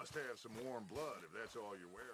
must have some warm blood if that's all you're wearing.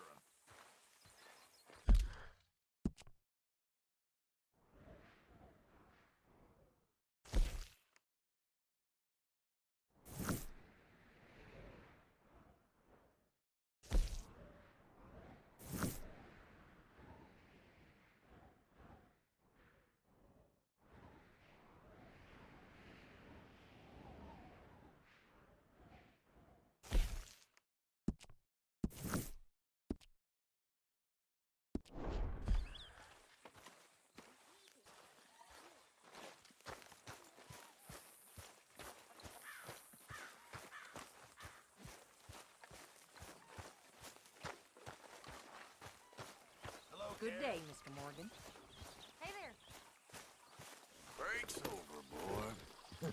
Good day, Mr. Morgan. Hey there. Break's over, boy.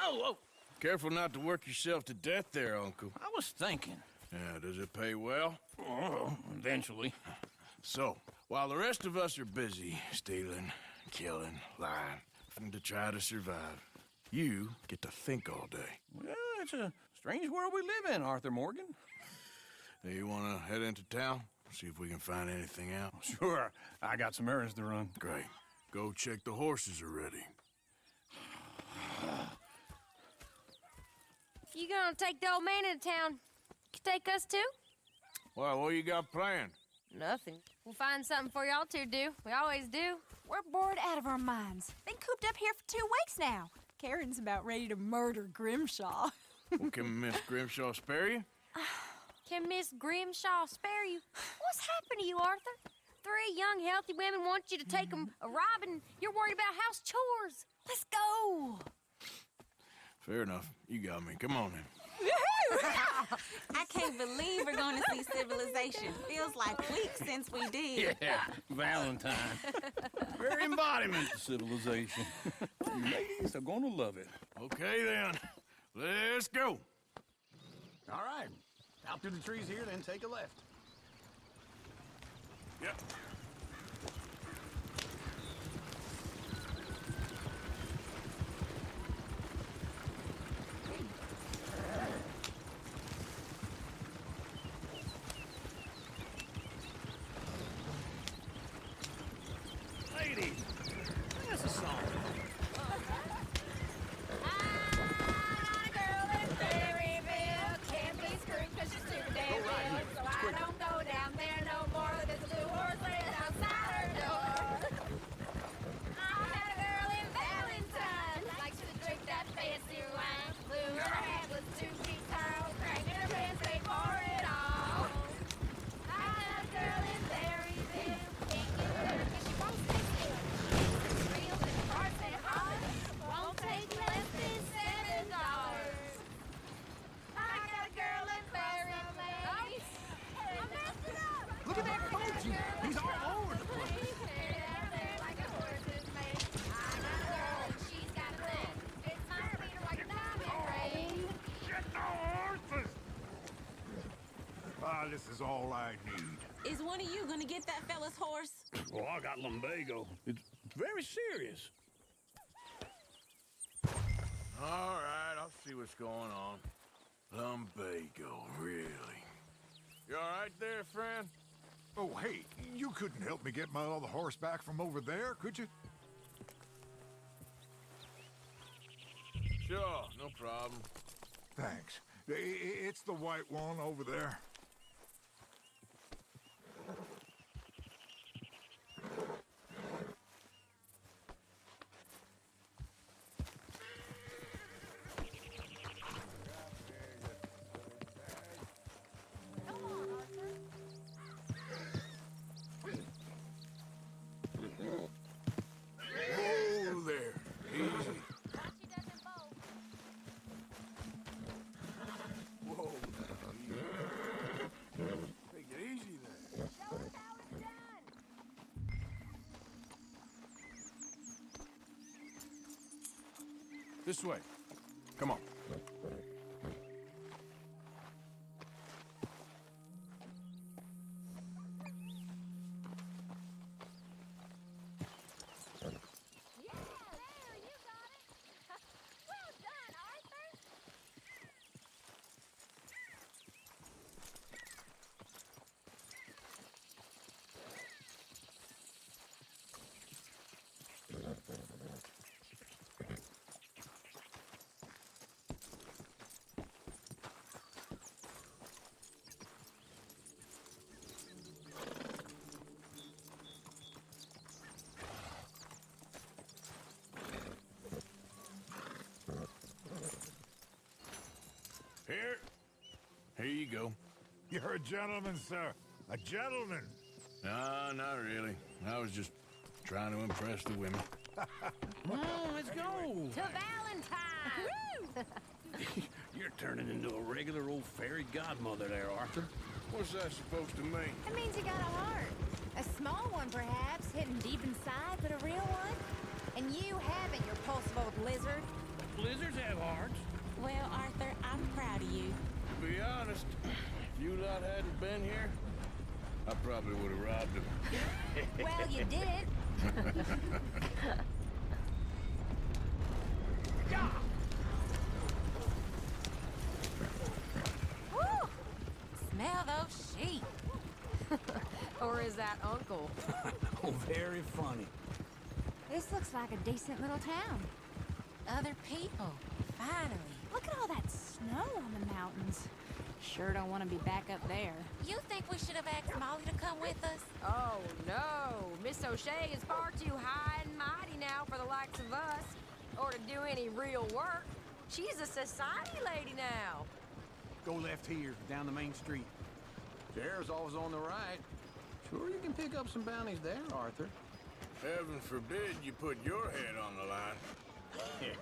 Oh! Careful not to work yourself to death there, Uncle. I was thinking. Yeah, does it pay well? Oh, eventually. So, while the rest of us are busy stealing, killing, lying, to try to survive, you get to think all day. Well, it's a strange world we live in, Arthur Morgan. Hey, you want to head into town? See if we can find anything out? Sure, I got some errands to run. Great. Go check the horses are ready. You gonna take the old man into town? You take us too? Well, what you got planned? Nothing. We'll find something for y'all to do. We always do. We're bored out of our minds. Been cooped up here for 2 weeks now. Karen's about ready to murder Grimshaw. Well, can Miss Grimshaw spare you? Can Miss Grimshaw spare you? What's happened to you, Arthur? 3 young, healthy women want you to take them a robbing. You're worried about house chores. Let's go! Fair enough. You got me. Come on, then. I can't believe we're going to see civilization. Feels like weeks since we did. Yeah, Valentine. Very embodiment of civilization. You ladies are gonna love it. Okay, then. Let's go. All right. Out through the trees here, then take a left. Yep. Ladies, that's a song. Look at that boat! He's all over the place. Ah, this is all I need. Is one of you going to get that fella's horse? Oh, I got lumbago. It's very serious. All right, I'll see what's going on. Lumbago, really? You all right there, friend? Oh, hey, you couldn't help me get my other horse back from over there, could you? Sure, no problem. Thanks. It's the white one over there. Whoa there. Easy. This way. Come on. Yeah, there, you got it. Well done, Arthur. Here you go. You're a gentleman, sir. A gentleman. No, not really. I was just trying to impress the women. Come on, let's go. To Valentine. You're turning into a regular old fairy godmother there, Arthur. What's that supposed to mean? It means you got a heart. A small one, perhaps, hidden deep inside, but a real one. And you haven't, you repulsive old lizard. Blizzards have hearts. Well, Arthur, I'm proud of you. To be honest, if you lot hadn't been here, I probably would have robbed him. Well, you did. Woo! Smell those sheep. Or is that Uncle? Oh, very funny. This looks like a decent little town. Other people. Finally. Look at all that snow on the mountains. Sure don't want to be back up there. You think we should have asked Molly to come with us? Oh, no. Miss O'Shea is far too high and mighty now for the likes of us, or to do any real work. She's a society lady now. Go left here, down the main street. Sheriff's always on the right. Sure you can pick up some bounties there, Arthur. Heaven forbid you put your head on the line. Yeah,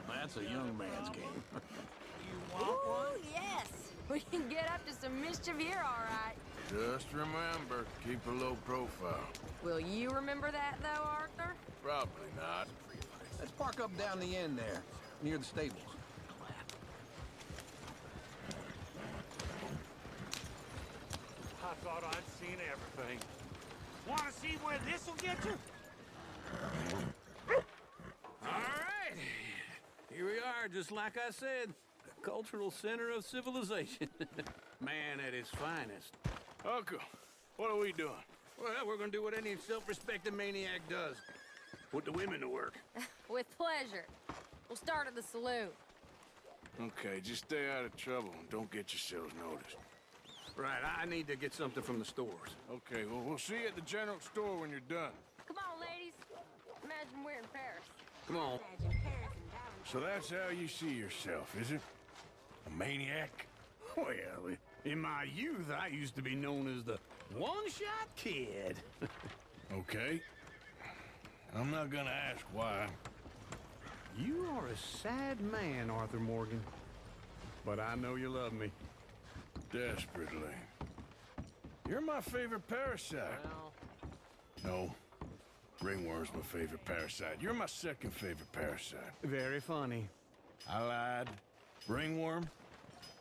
that's a young man's game. Ooh, yes. We can get up to some mischief here, all right. Just remember, keep a low profile. Will you remember that, though, Arthur? Probably not. Let's park up down the end there, near the stables. I thought I'd seen everything. Want to see where this'll get you? All right. Here we are, just like I said. The cultural center of civilization. Man at his finest. Uncle, what are we doing? Well, we're gonna do what any self-respecting maniac does. Put the women to work. With pleasure. We'll start at the saloon. Okay, just stay out of trouble and don't get yourselves noticed. Right, I need to get something from the stores. Okay, well, we'll see you at the general store when you're done. Come on, ladies. Imagine we're in Paris. Come on. So that's how you see yourself, is it? A maniac? Well, in my youth, I used to be known as the one-shot kid. Okay. I'm not gonna ask why. You are a sad man, Arthur Morgan. But I know you love me. Desperately. You're my favorite parasite. No. Ringworm's my favorite parasite. You're my second favorite parasite. Very funny. I lied. Ringworm,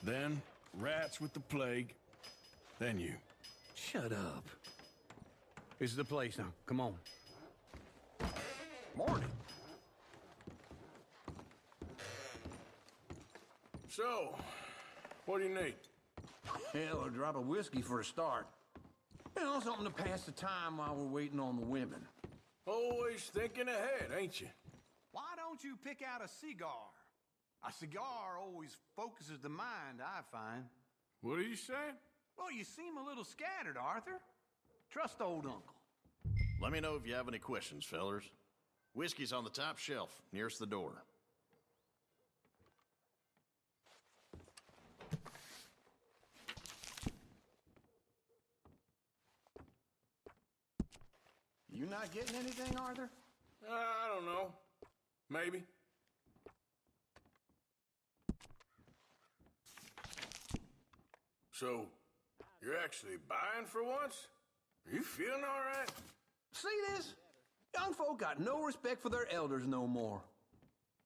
then rats with the plague, then you. Shut up. This is the place now. Come on. Morning. So, what do you need? Hell, a drop of whiskey for a start. You know, something to pass the time while we're waiting on the women. Always thinking ahead, ain't you? Why don't you pick out a cigar? A cigar always focuses the mind, I find. What are you saying? Well, you seem a little scattered, Arthur. Trust old uncle. Let me know if you have any questions, fellers. Whiskey's on the top shelf, nearest the door. You not getting anything, Arthur? I don't know. Maybe. So, you're actually buying for once? Are you feeling all right? See this? Young folk got no respect for their elders no more.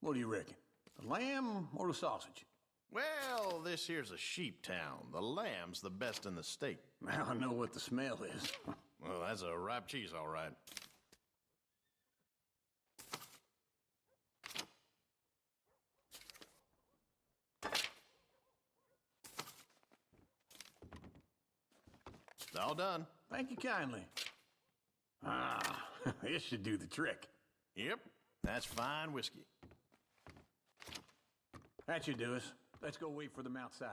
What do you reckon? The lamb or the sausage? Well, this here's a sheep town. The lamb's the best in the state. Now I know what the smell is. Well, that's a ripe cheese, all right. All done. Thank you kindly. Ah, this should do the trick. Yep, that's fine whiskey. That should do us. Let's go wait for them outside.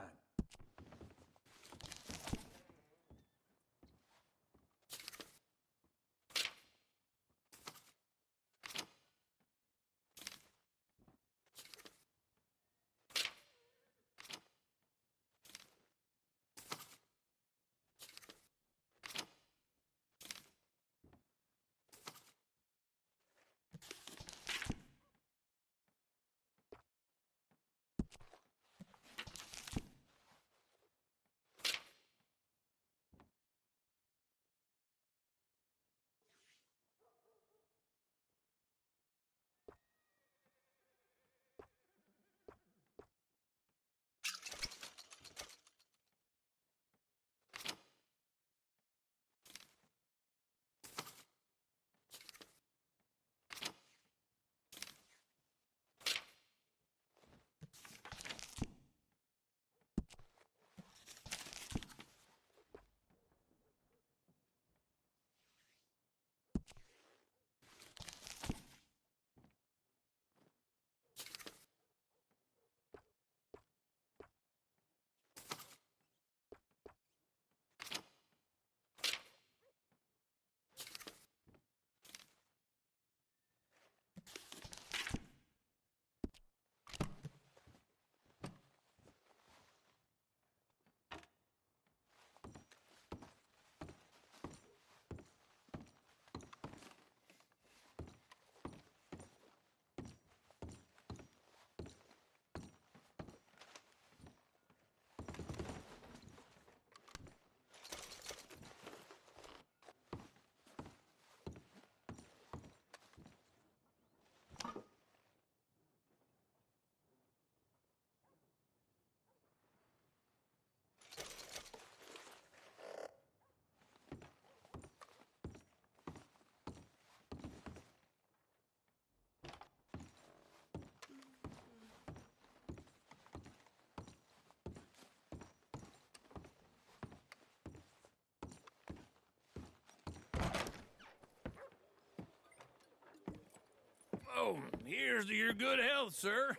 Oh, here's to your good health, sir.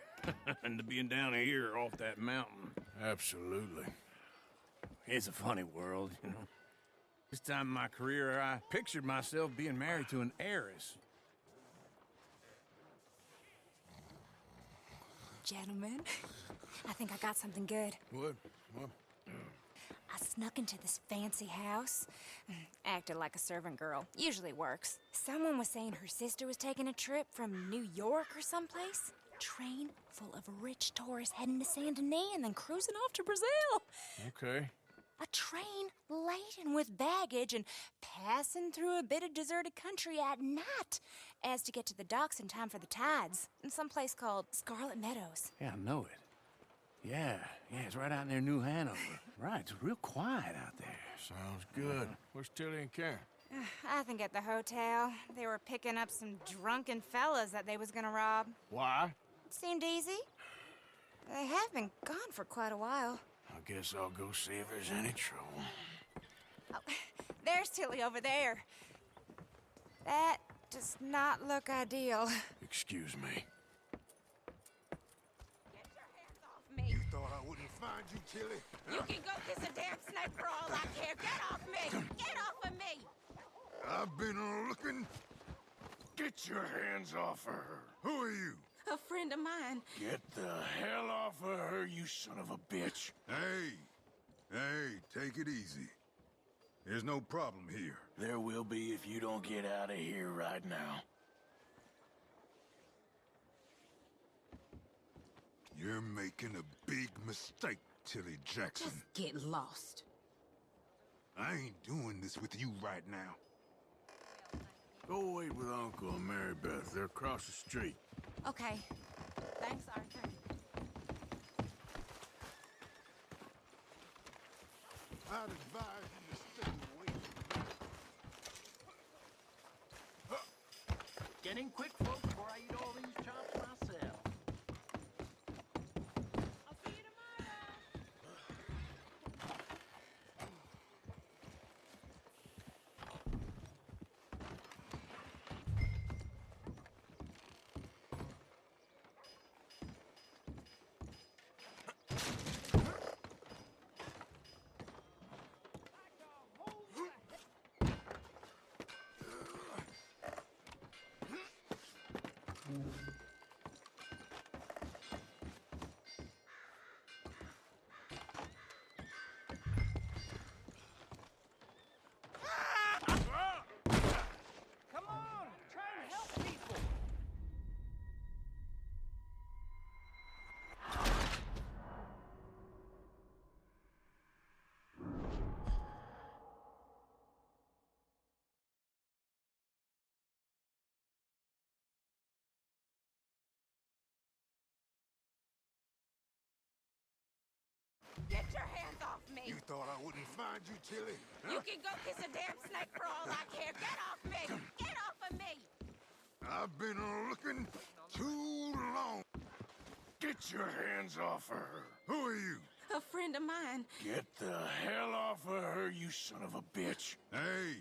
And to being down here off that mountain. Absolutely. It's a funny world, you know. This time in my career, I pictured myself being married to an heiress. Gentlemen, I think I got something good. What? I snuck into this fancy house, acted like a servant girl. Usually works. Someone was saying her sister was taking a trip from New York or someplace. Train full of rich tourists heading to Saint Denis and then cruising off to Brazil. Okay. A train laden with baggage and passing through a bit of deserted country at night as to get to the docks in time for the tides in some place called Scarlet Meadows. Yeah, I know it. Yeah, it's right out near New Hanover. Right, it's real quiet out there. Sounds good. Where's Tilly and Karen? I think at the hotel. They were picking up some drunken fellas that they was gonna rob. Why? Seemed easy. They have been gone for quite a while. I guess I'll go see if there's any trouble. Oh, there's Tilly over there. That does not look ideal. Excuse me. Get your hands off me. You thought I wouldn't find you, Tilly? You can go kiss a damn snake for all I care. Get off me! Get off of me! I've been looking. Get your hands off of her. Who are you? A friend of mine. Get the hell off of her, you son of a bitch. Hey, take it easy. There's no problem here. There will be if you don't get out of here right now. You're making a big mistake, Tilly Jackson. Just get lost. I ain't doing this with you right now. Go wait with Uncle and Mary Beth. They're across the street. Okay. Thanks, Arthur. I'd advise you to stay away from me. Get in quick, folks, before I eat all these chops myself. I'll see you tomorrow. Come on, try and help people. Get your hands off me! You thought I wouldn't find you, Tilly? You can go kiss a damn snake for all I care. Get off me! Get off of me! I've been looking too long. Get your hands off of her. Who are you? A friend of mine. Get the hell off of her, you son of a bitch. Hey,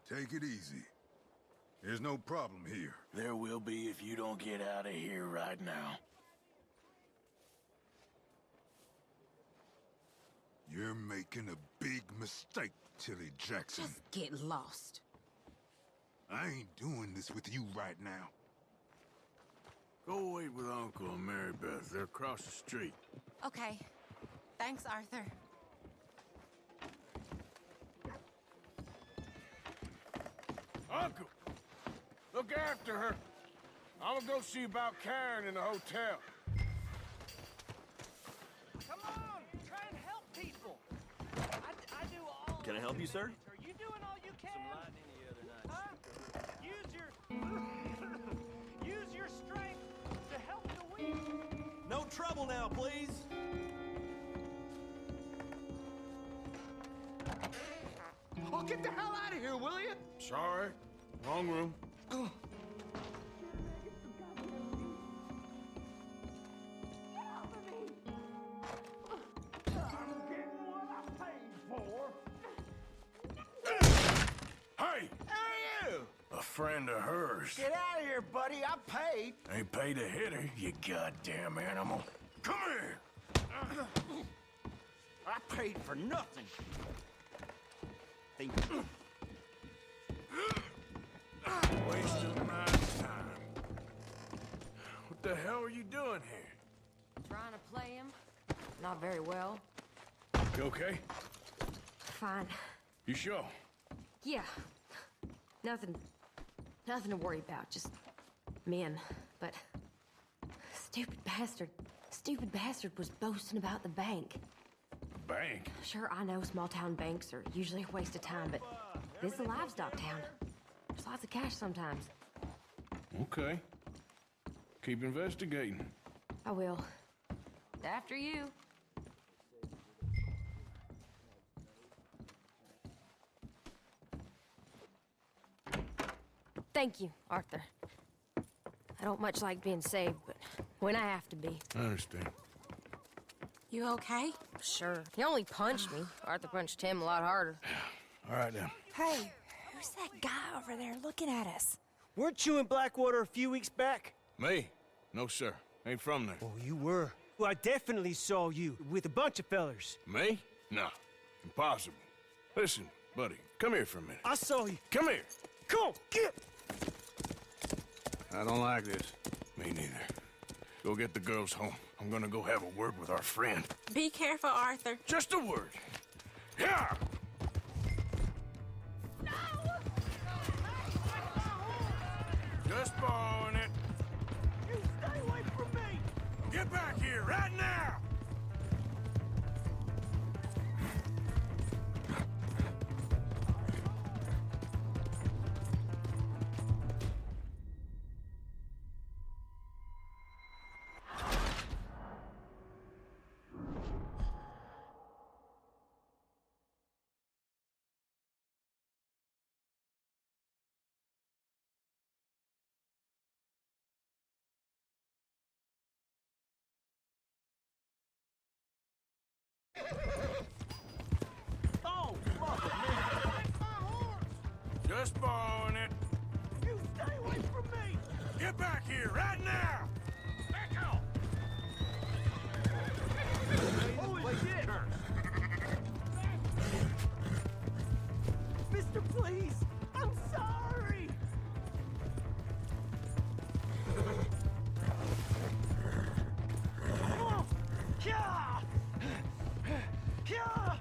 take it easy. There's no problem here. There will be if you don't get out of here right now. You're making a big mistake, Tilly Jackson. Just get lost. I ain't doing this with you right now. Go wait with Uncle and Mary Beth. They're across the street. Okay. Thanks, Arthur. Uncle! Look after her. I'm gonna go see about Karen in the hotel. Come on, try and help people. I do all. Can I help you, sir? Are you doing all you can? Some lightning the other night. Huh? Use your strength to help the weak. No trouble now, please. Oh, get the hell out of here, will you? Sorry. Wrong room. Hey! A friend of hers. Get out of here, buddy. I paid. Ain't paid to hit her, you goddamn animal. Come here! I paid for nothing. Think Wasting my time. What the hell are you doing here? Trying to play him. Not very well. You okay? Fine. You sure? Yeah. Nothing to worry about. Just men. But stupid bastard was boasting about the bank. The bank? Sure, I know small town banks are usually a waste of time, but this is a livestock town. There's lots of cash sometimes. Okay. Keep investigating. I will. After you. Thank you, Arthur. I don't much like being saved, but when I have to be. I understand. You okay? Sure. He only punched me. Arthur punched him a lot harder. All right, then. Hey, who's that guy over there looking at us? Weren't you in Blackwater a few weeks back? Me? No, sir. Ain't from there. Oh, you were. Well, I definitely saw you with a bunch of fellers. Me? No. Impossible. Listen, buddy, come here for a minute. I saw you. Come here. Come on, get! I don't like this. Me neither. Go get the girls home. I'm gonna go have a word with our friend. Be careful, Arthur. Just a word. Yeah! Just borrowing it. You stay away from me! Get back here right now! Oh, mother, man! Just borrowing it. You stay away from me! Get back here, right now! Back off! Holy shit! Mister, please! I'm sorry! Yeah! Yeah!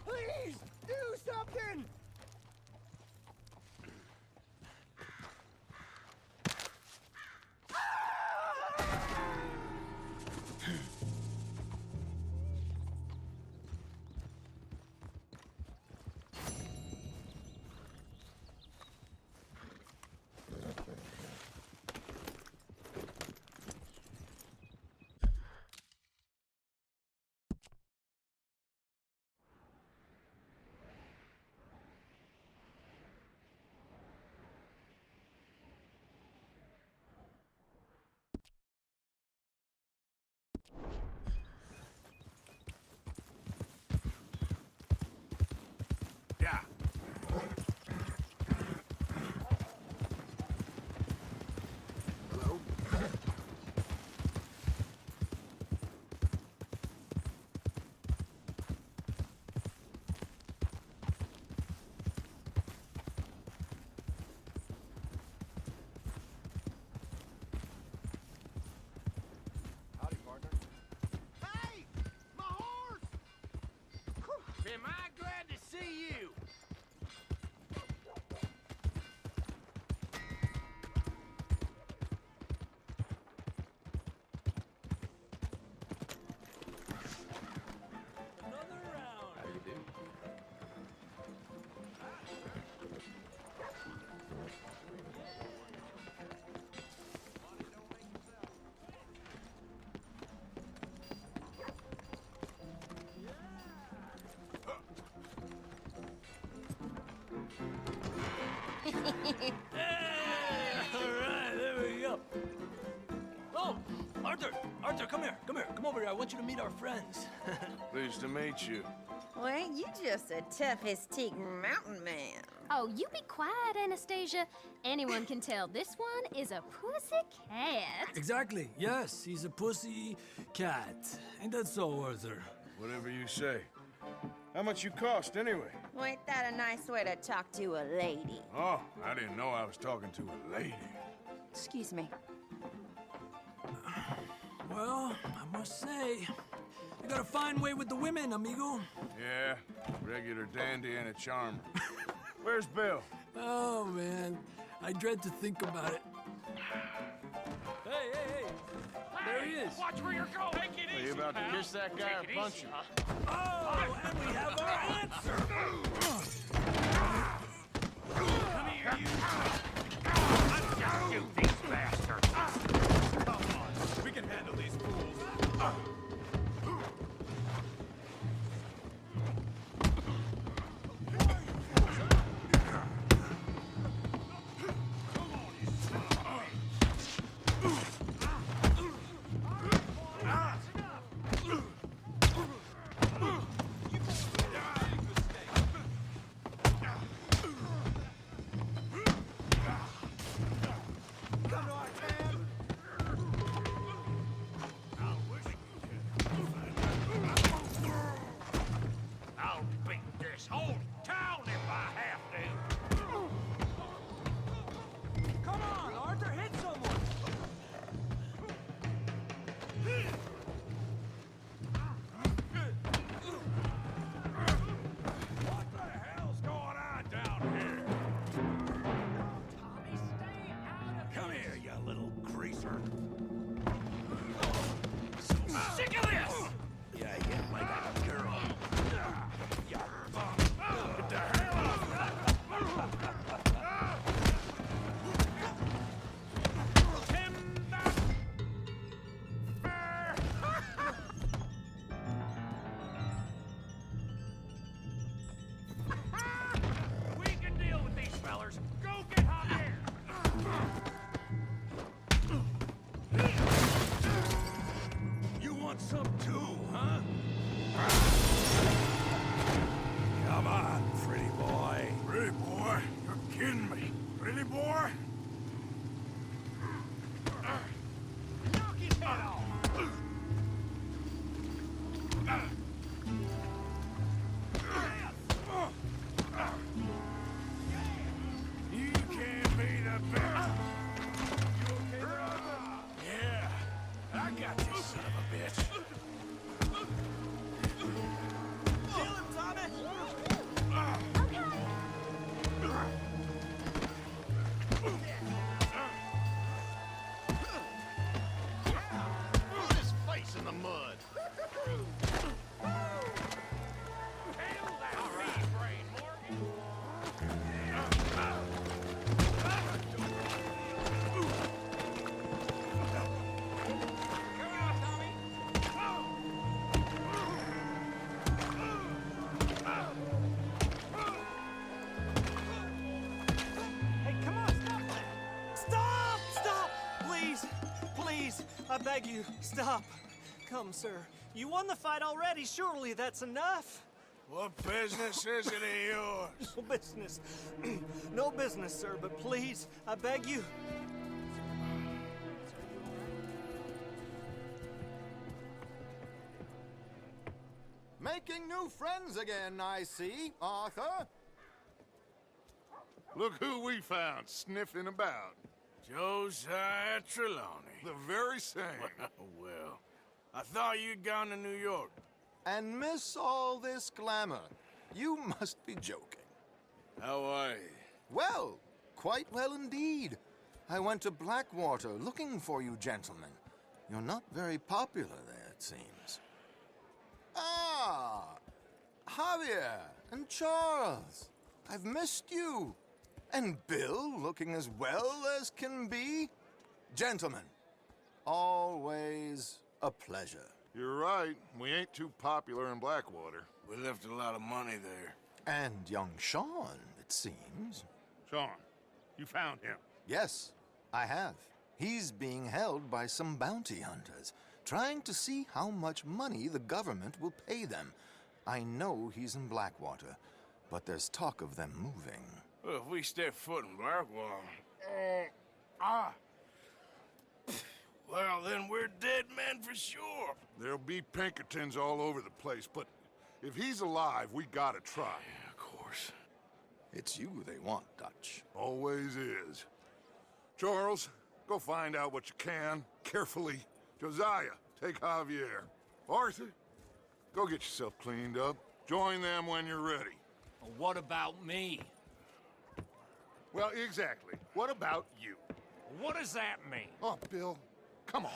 Please, do something! Yeah. Hello? Howdy, partner. Hey! My horse! Am I glad to see you? Another round. How do you do? All right, there we go. Oh, Arthur, Arthur, come here, come over here. I want you to meet our friends. Pleased to meet you. Well, ain't you just a tough-as-teak mountain man? Oh, you be quiet, Anastasia. Anyone can tell this one is a pussy cat. Exactly. Yes, he's a pussy cat. Ain't that so, Arthur? Whatever you say. How much you cost, anyway? Well, ain't that a nice way to talk to a lady? Oh, I didn't know I was talking to a lady. Excuse me. Well, I must say, you got a fine way with the women, amigo. Yeah, regular dandy and a charmer. Where's Bill? Oh, man. I dread to think about it. Hey! There he is. Watch where you're going. Take it Are you about to kiss that guy or punch him? Oh, and we have our answer. Come here, you. Let's just shoot these bastards. Come on, we can handle these fools. Come to our town. You can't be the best. Yeah, I got this son of a bitch. Kill him, Tommy! Put his face in the mud. Hey, come on, stop that! Stop! Stop! Please! Please! I beg you, stop. Come, sir. You won the fight already. Surely that's enough. What business is it of yours? No business. No business, sir, but please, I beg you. Making new friends again, I see, Arthur. Look who we found sniffing about. Josiah Trelawney. The very same. Well, I thought you'd gone to New York. And miss all this glamour. You must be joking. How are you? Well, quite well indeed. I went to Blackwater looking for you gentlemen. You're not very popular there, it seems. Ah, Javier and Charles. I've missed you. And Bill looking as well as can be. Gentlemen, always a pleasure. You're right. We ain't too popular in Blackwater. We left a lot of money there. And young Sean, it seems. Sean, you found him. Yes, I have. He's being held by some bounty hunters, trying to see how much money the government will pay them. I know he's in Blackwater, but there's talk of them moving. Well, if we step foot in Blackwater... Well, then we're dead men for sure. There'll be Pinkertons all over the place, but if he's alive, we gotta try. Yeah, of course. It's you they want, Dutch. Always is. Charles, go find out what you can, carefully. Josiah, take Javier. Arthur, go get yourself cleaned up. Join them when you're ready. Well, what about me? Well, exactly. What about you? What does that mean? Oh, Bill, come on.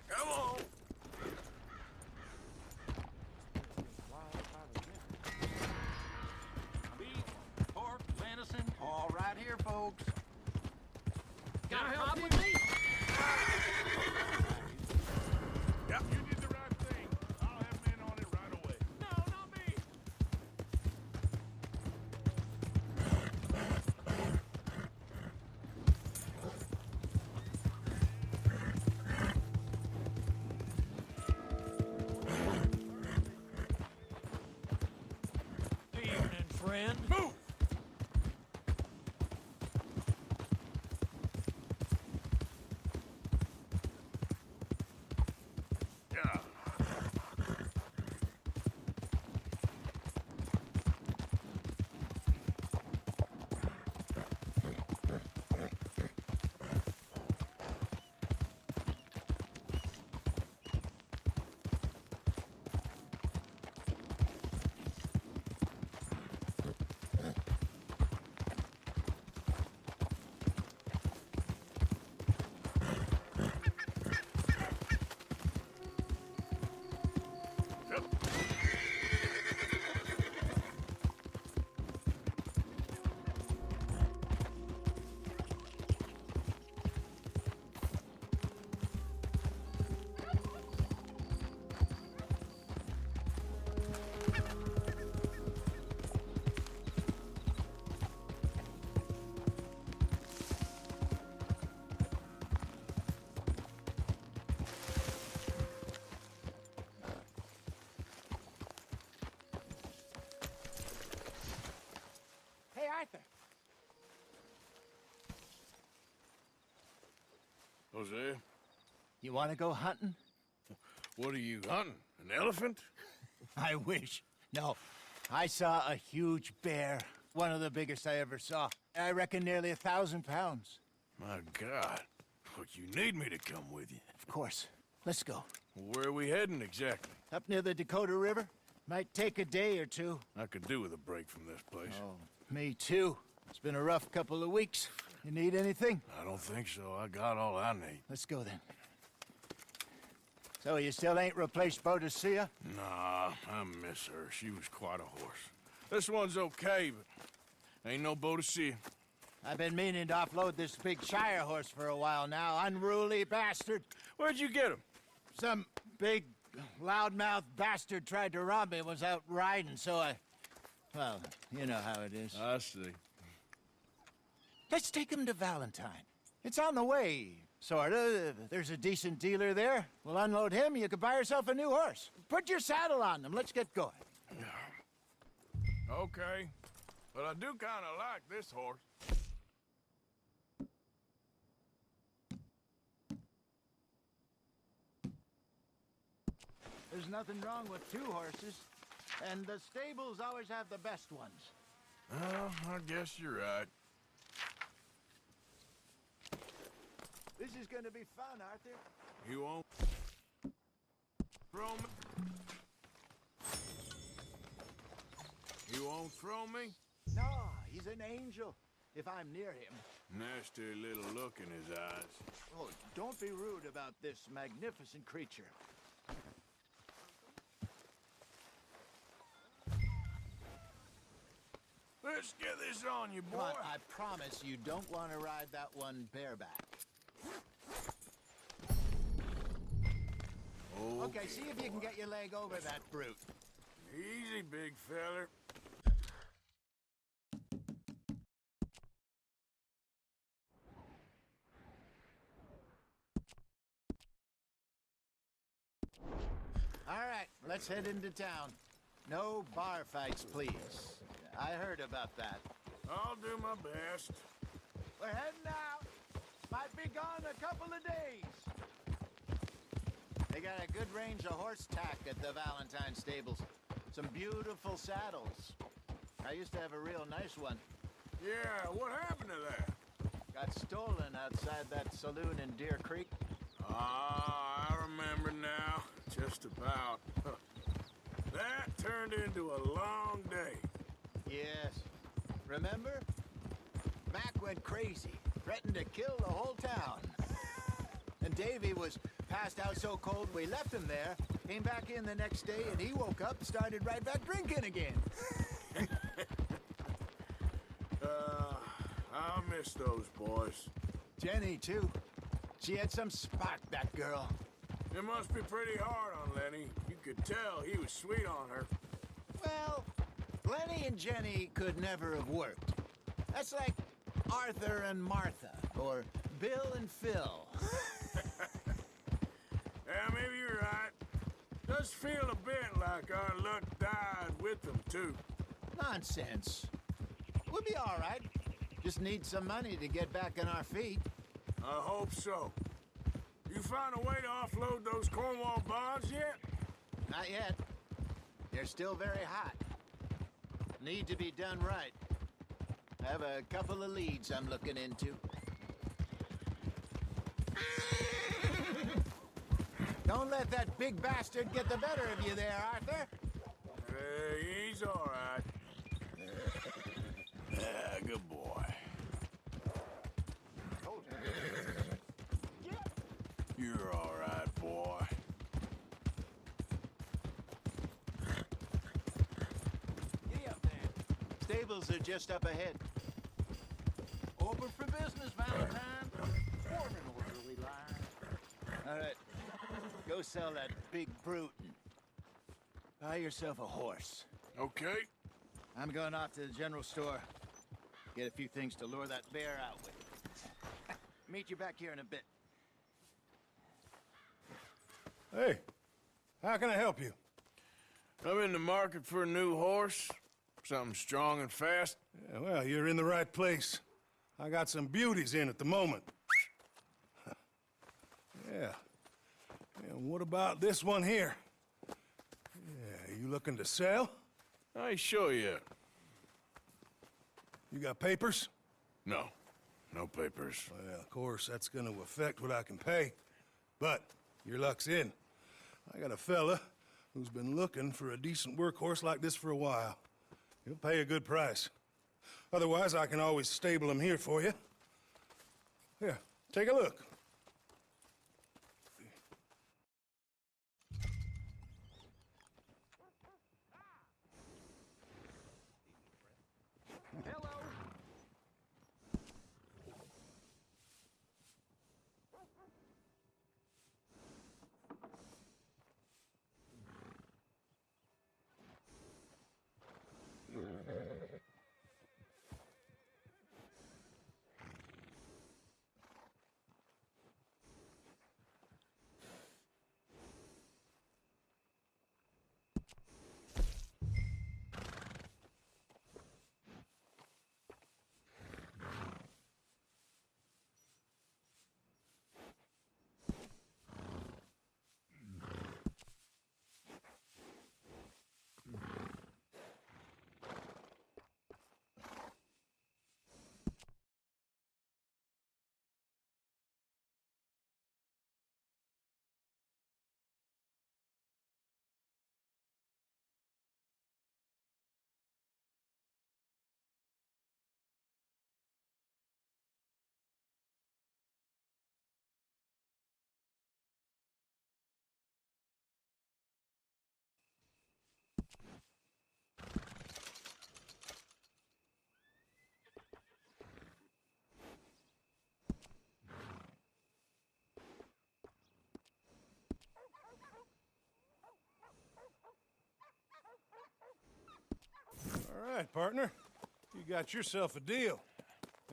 Come on. Beef, pork, venison. All right here, folks. Got a problem with me? Yep, you did the right thing. I'll have men on it right away. No, not me. Evening, friend. Move! Yeah. Jose? You want to go hunting? What are you hunting? An elephant? I wish. No. I saw a huge bear. One of the biggest I ever saw. I reckon nearly 1,000 pounds. My God. Look, you need me to come with you. Of course. Let's go. Where are we heading exactly? Up near the Dakota River. Might take a day or two. I could do with a break from this place. Oh, me too. It's been a rough couple of weeks. You need anything? I don't think so. I got all I need. Let's go then. So you still ain't replaced Boadicea? Nah, I miss her. She was quite a horse. This one's okay, but ain't no Boadicea. I've been meaning to offload this big Shire horse for a while now. Unruly bastard. Where'd you get him? Some big, loudmouth bastard tried to rob me, was out riding, so I... Well, you know how it is. I see. Let's take him to Valentine. It's on the way, sorta. There's a decent dealer there. We'll unload him, you could buy yourself a new horse. Put your saddle on him, let's get going. Okay, but I do kind of like this horse. There's nothing wrong with two horses, and the stables always have the best ones. Well, I guess you're right. This is gonna be fun, Arthur. You won't throw me? You won't throw me? No, he's an angel, if I'm near him. Nasty little look in his eyes. Oh, don't be rude about this magnificent creature. Let's get this on you, boy. Come on, I promise you don't want to ride that one bareback. Okay, see if you can get your leg over that brute. Easy, big feller. All right, let's head into town. No bar fights, please. I heard about that. I'll do my best. We're heading out. Might be gone a couple of days. They got a good range of horse tack at the Valentine stables. Some beautiful saddles. I used to have a real nice one. Yeah, what happened to that? Got stolen outside that saloon in Deer Creek. Ah, I remember now. Just about. That turned into a long day. Yes. Remember? Mac went crazy. Threatened to kill the whole town. And Davy was passed out so cold we left him there. Came back in the next day and he woke up and started right back drinking again. I'll miss those boys. Jenny, too. She had some spark, that girl. It must be pretty hard on Lenny. You could tell he was sweet on her. Well, Lenny and Jenny could never have worked. That's like Arthur and Martha, or Bill and Phil. Yeah, maybe you're right. Does feel a bit like our luck died with them, too. Nonsense. We'll be all right. Just need some money to get back on our feet. I hope so. You find a way to offload those Cornwall bonds yet? Not yet. They're still very hot. Need to be done right. I have a couple of leads I'm looking into. Don't let that big bastard get the better of you there, Arthur. He's all right. Yeah, good boy. You're all right, boy. Giddy up there. Stables are just up ahead. Open for business, Valentine. Form an orderly line. All right. Go sell that big brute and buy yourself a horse. Okay. I'm going off to the general store. Get a few things to lure that bear out with. Meet you back here in a bit. Hey, how can I help you? I'm in the market for a new horse. Something strong and fast. Yeah, well, you're in the right place. I got some beauties in at the moment. Yeah. And what about this one here? Yeah, you looking to sell? I sure you. You got papers? No. No papers. Well, of course, that's gonna affect what I can pay. But your luck's in. I got a fella who's been looking for a decent workhorse like this for a while. He'll pay a good price. Otherwise, I can always stable him here for you. Here, take a look. All right, partner. You got yourself a deal.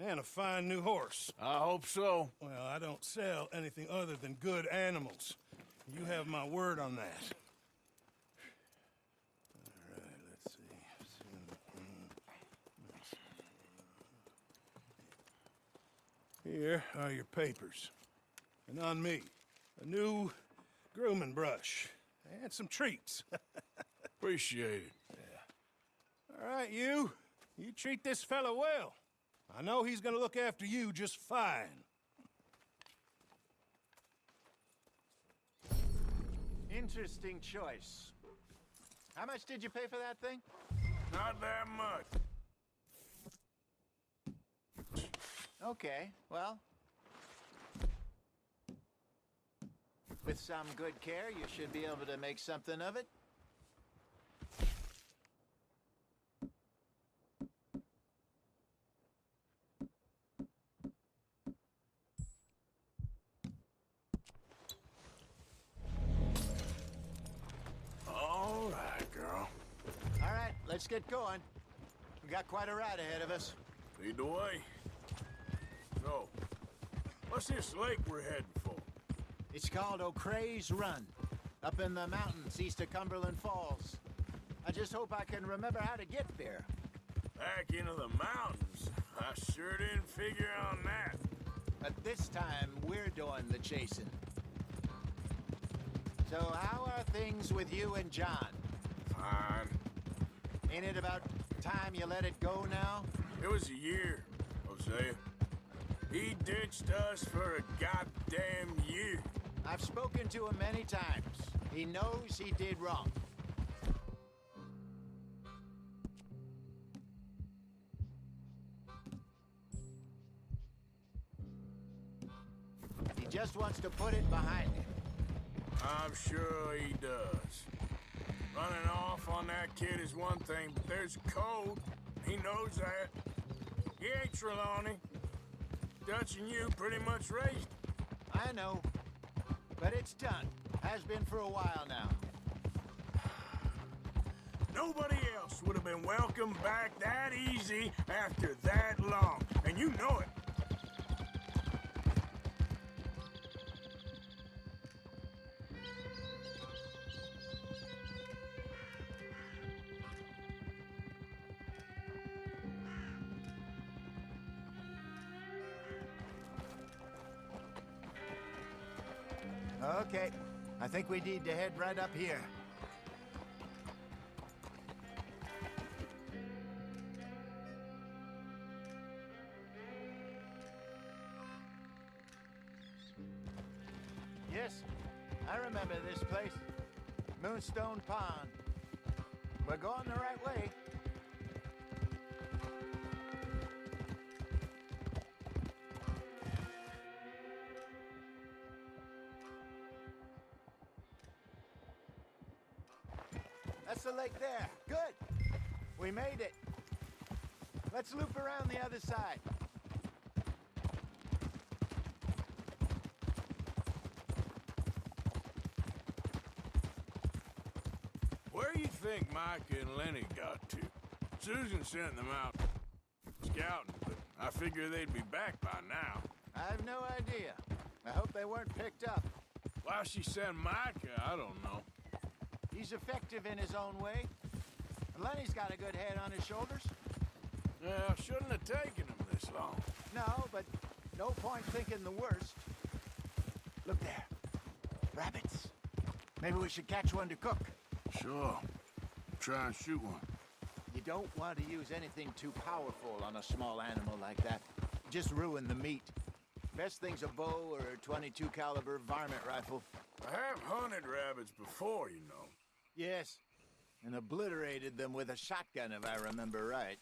And a fine new horse. I hope so. Well, I don't sell anything other than good animals. You have my word on that. All right, let's see. Here are your papers. And on me, a new grooming brush. And some treats. Appreciate it. All right, you treat this fella well. I know he's gonna look after you just fine. Interesting choice. How much did you pay for that thing? Not that much. Okay, well. With some good care, you should be able to make something of it. All right, girl. All right, let's get going. We got quite a ride ahead of us. Lead the way. So, what's this lake we're heading for? It's called O'Creagh's Run, up in the mountains east of Cumberland Falls. I just hope I can remember how to get there. Back into the mountains? I sure didn't figure on that. But this time, we're doing the chasing. So how are things with you and John? Fine. Ain't it about time you let it go now? It was a year, Hosea. He ditched us for a goddamn year. I've spoken to him many times. He knows he did wrong. He just wants to put it behind him. I'm sure he does. Running off on that kid is one thing, but there's a code. He knows that. He ain't Trelawney. Dutch and you pretty much raised him. I know. But it's done. Has been for a while now. Nobody else would have been welcomed back that easy after that long. And you know it. Okay, I think we need to head right up here. Yes, I remember this place. Moonstone Pond. We're going the right way. That's the lake there. Good. We made it. Let's loop around the other side. Where you think Micah and Lenny got to? Susan sent them out scouting, but I figure they'd be back by now. I have no idea. I hope they weren't picked up. Why she sent Micah, I don't know. He's effective in his own way. And Lenny's got a good head on his shoulders. Yeah, shouldn't have taken him this long. No, but no point thinking the worst. Look there. Rabbits. Maybe we should catch one to cook. Sure. Try and shoot one. You don't want to use anything too powerful on a small animal like that. Just ruin the meat. Best thing's a bow or a 22 caliber varmint rifle. I have hunted rabbits before, you know. Yes, and obliterated them with a shotgun, if I remember right.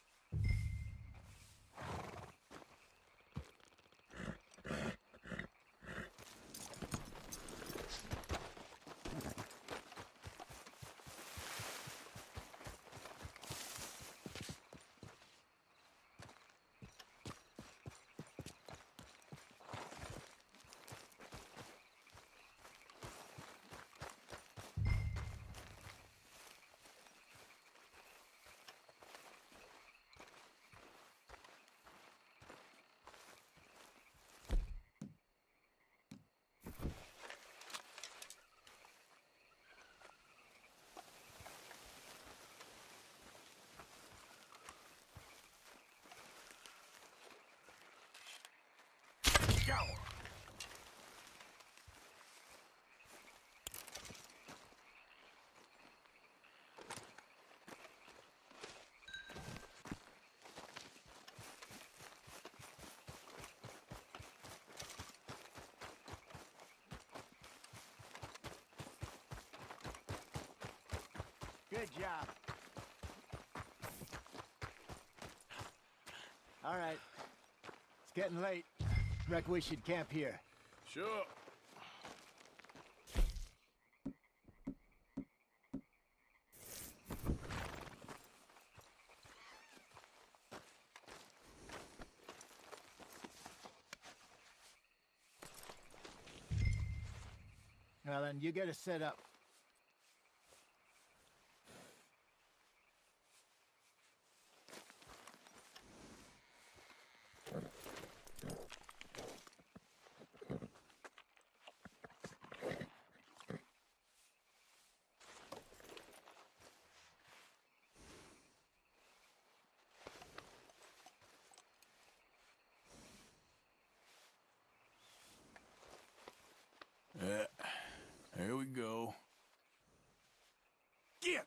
Go! Good job. All right. It's getting late. Reckon we should camp here. Sure. Well, then you get us set up. Here we go. Get!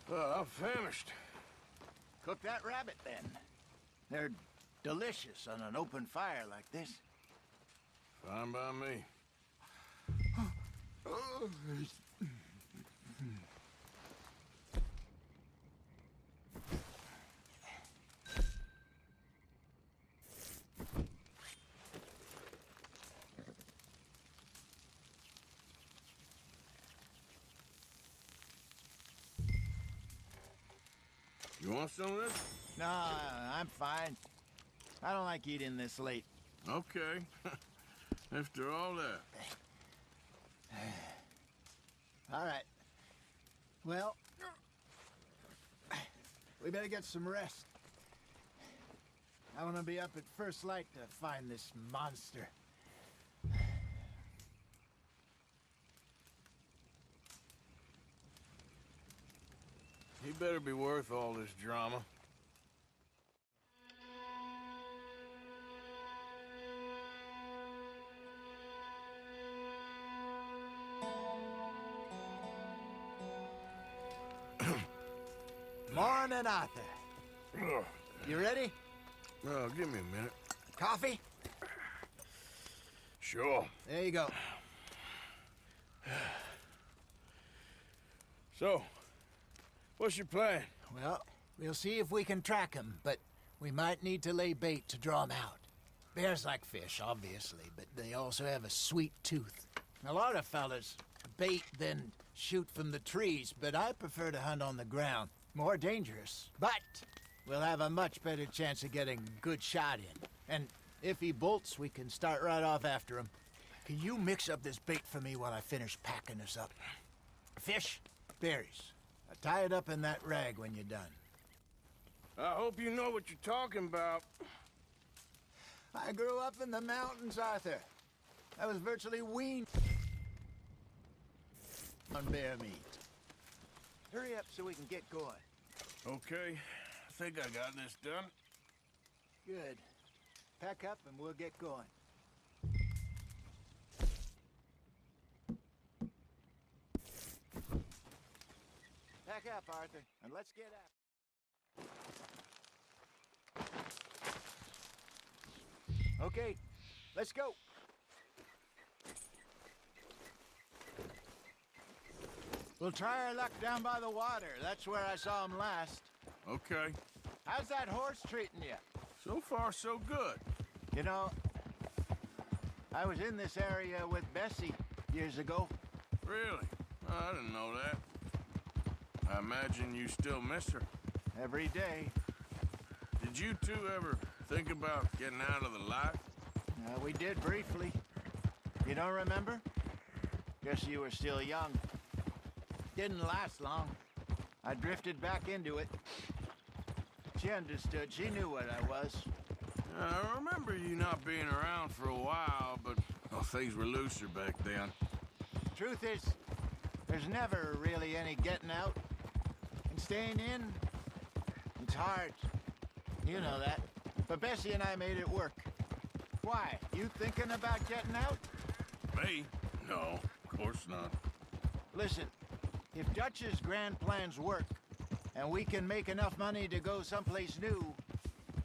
Well, I'm famished. Cook that rabbit, then. They're delicious on an open fire like this. Fine by me. You want some of this? No, I'm fine. I don't like eating this late. Okay. After all that. All right. Well, we better get some rest. I want to be up at first light to find this monster. He better be worth all this drama. Morning, Arthur. You ready? Oh, give me a minute. Coffee? Sure. There you go. So, what's your plan? Well, we'll see if we can track him, but we might need to lay bait to draw him out. Bears like fish, obviously, but they also have a sweet tooth. A lot of fellas bait, then shoot from the trees, but I prefer to hunt on the ground. More dangerous, but we'll have a much better chance of getting a good shot in. And if he bolts, we can start right off after him. Can you mix up this bait for me while I finish packing this up? Fish, berries. Tie it up in that rag when you're done. I hope you know what you're talking about. I grew up in the mountains, Arthur. I was virtually weaned on bear meat. Hurry up so we can get going. Okay, I think I got this done. Good. Pack up and we'll get going. Pack up, Arthur, and let's get out. Okay, let's go. We'll try our luck down by the water. That's where I saw him last. Okay. How's that horse treating you? So far, so good. You know, I was in this area with Bessie years ago. Really? I didn't know that. I imagine you still miss her. Every day. Did you two ever think about getting out of the life? We did briefly. You don't remember? Guess you were still young. Didn't last long. I drifted back into it. She understood. She knew what I was. I remember you not being around for a while, but things were looser back then. Truth is, there's never really any getting out. And staying in, it's hard. You know that. But Bessie and I made it work. Why? You thinking about getting out? Me? No, of course not. Listen, if Dutch's grand plans work, and we can make enough money to go someplace new,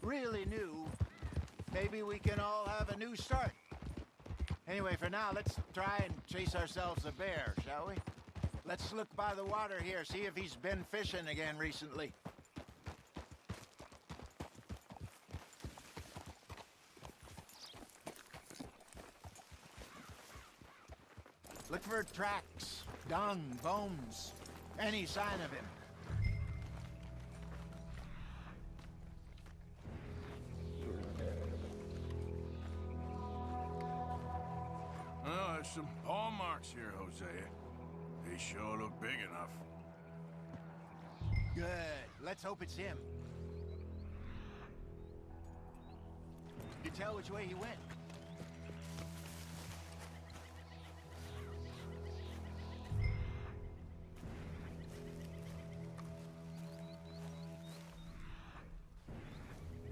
really new, maybe we can all have a new start. Anyway, for now, let's try and chase ourselves a bear, shall we? Let's look by the water here, see if he's been fishing again recently. Look for tracks, dung, bones, any sign of him. Oh, there's some paw marks here, Hosea. They sure look big enough. Good. Let's hope it's him. You tell which way he went.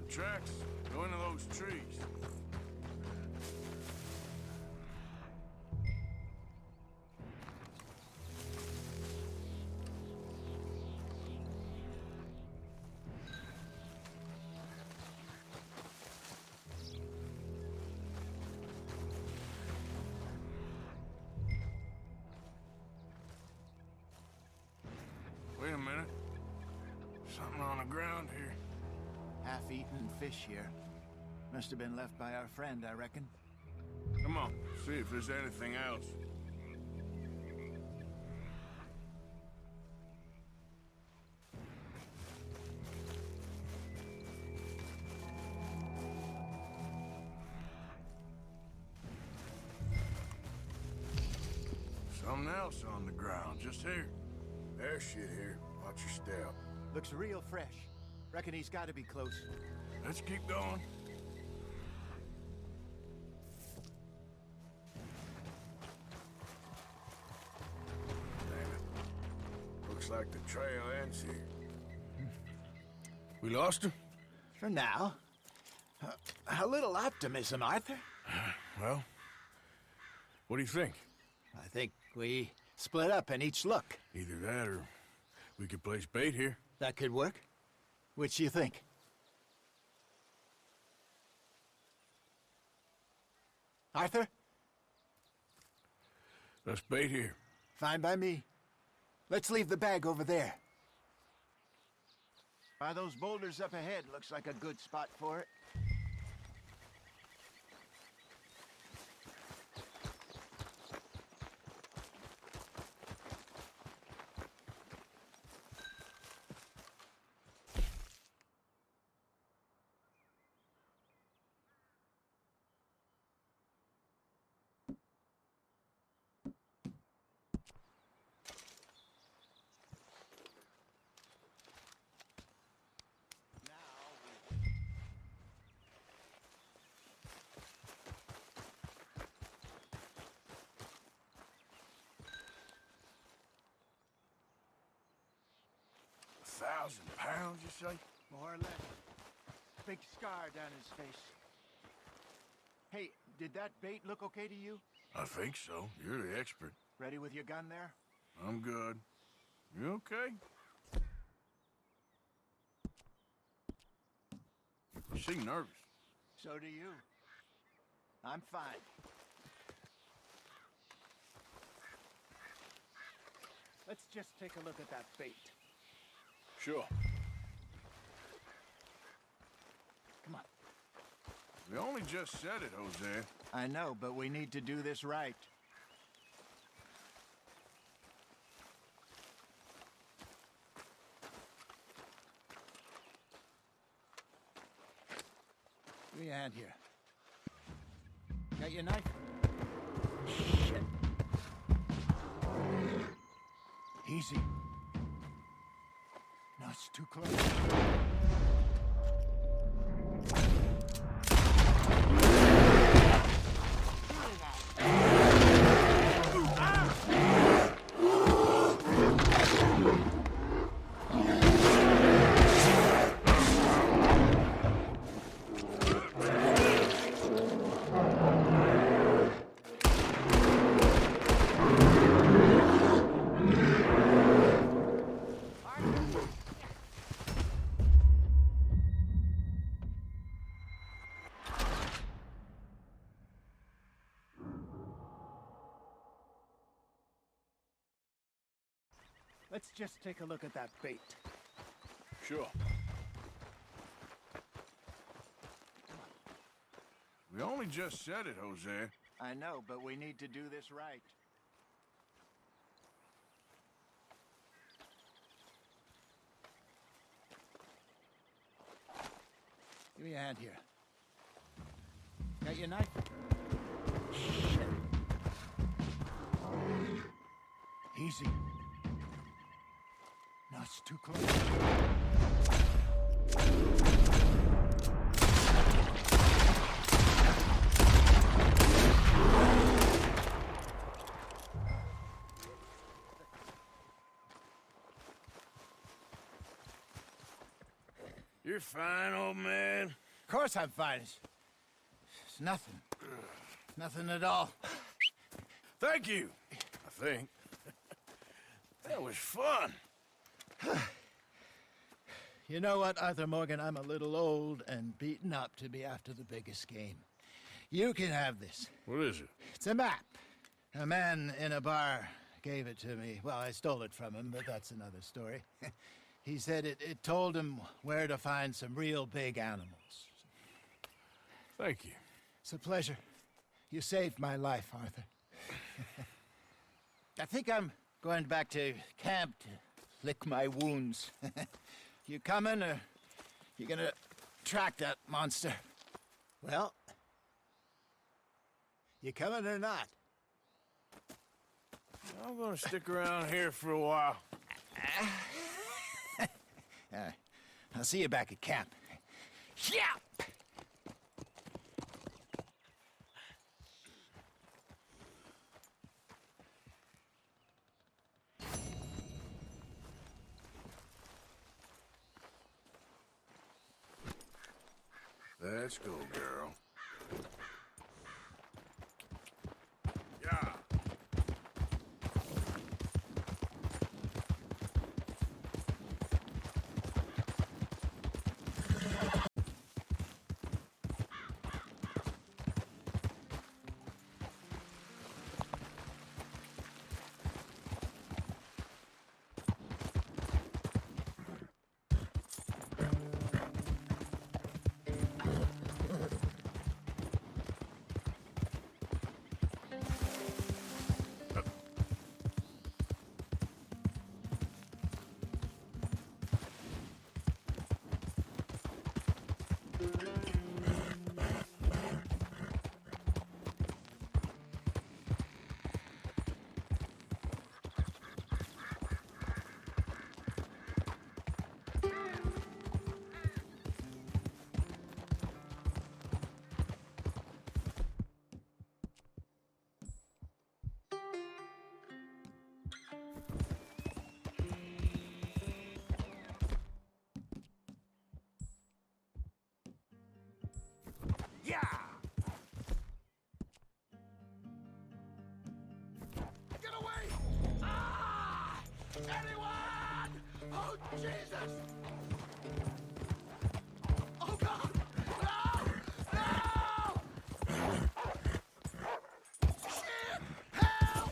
The tracks go into those trees. Wait a minute. Something on the ground here. Half-eaten fish here. Must have been left by our friend, I reckon. Come on, see if there's anything else. else on the ground, just here. There's shit here. Watch your step. Looks real fresh. Reckon he's got to be close. Let's keep going. Damn it. Looks like the trail ends here. We lost him? For now. A little optimism, Arthur. Well, what do you think? I think we split up and each look. Either that or we could place bait here. That could work. Which do you think? Arthur? Let's bait here. Fine by me. Let's leave the bag over there. By those boulders up ahead, looks like a good spot for it. £1,000, you say? More or less. Big scar down his face. Hey, did that bait look okay to you? I think so. You're the expert. Ready with your gun there? I'm good. You okay? You seem nervous. So do you. I'm fine. Let's just take a look at that bait. Sure. Come on. We only just said it, Jose. I know, but we need to do this right. Give me a hand here. Got your knife? Shit. Easy. No, it's too close. Let's just take a look at that bait. Sure. We only just said it, Jose. I know, but we need to do this right. Give me a hand here. Got your knife? Shit. Easy. No, it's too close. You're fine, old man. Of course I'm fine. It's nothing. Nothing at all. Thank you, I think. That was fun. You know what, Arthur Morgan? I'm a little old and beaten up to be after the biggest game. You can have this. What is it? It's a map. A man in a bar gave it to me. Well, I stole it from him, but that's another story. He said it told him where to find some real big animals. Thank you. It's a pleasure. You saved my life, Arthur. I think I'm going back to camp to lick my wounds. You coming, or you gonna track that monster? Well, you coming or not? I'm gonna stick around here for a while. I'll see you back at camp. Yeah! Let's go, girl. Yeah. Yeah! Get away! Ah! Anyone! Oh, Jesus! Oh, God! No! No! Shit! Help!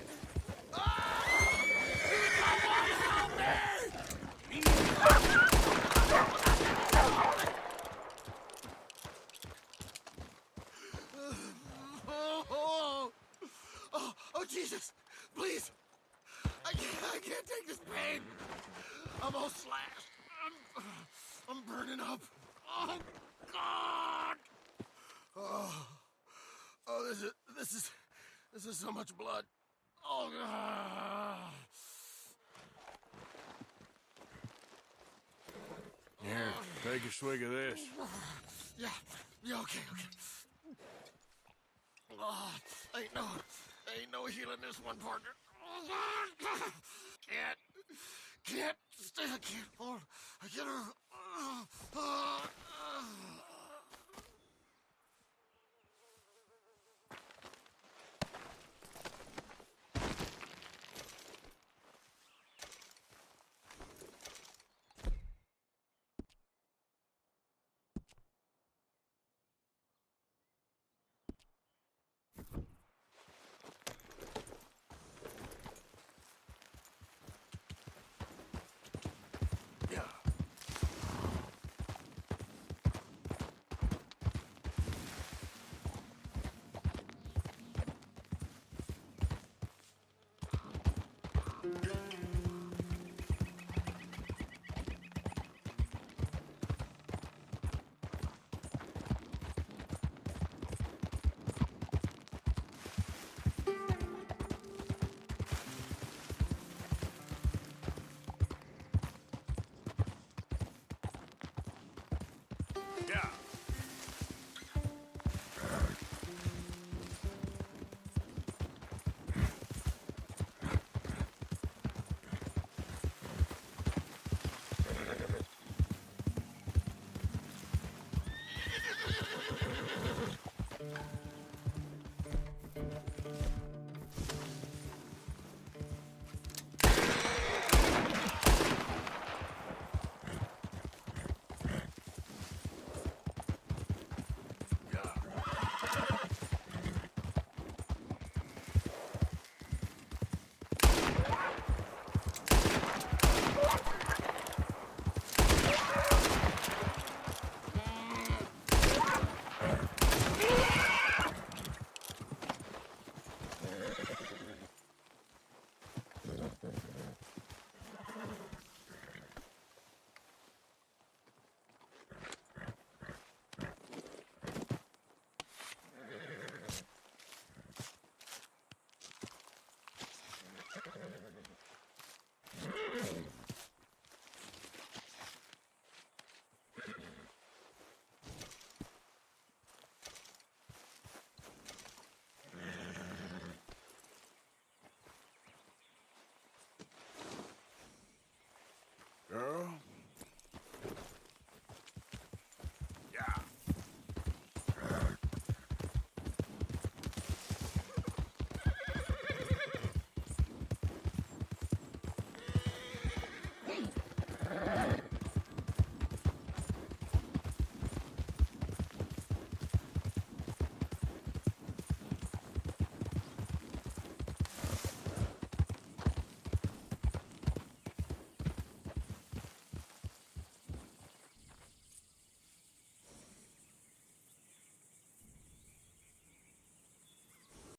Ah! Someone help me! Oh, Jesus! Please! I can't take this pain! I'm all slashed. I'm burning up. Oh, God! Oh, this is so much blood. Oh, God! Here, take a swig of this. Yeah, okay. Oh, ain't no healing this one, partner. Can't hold. I can't.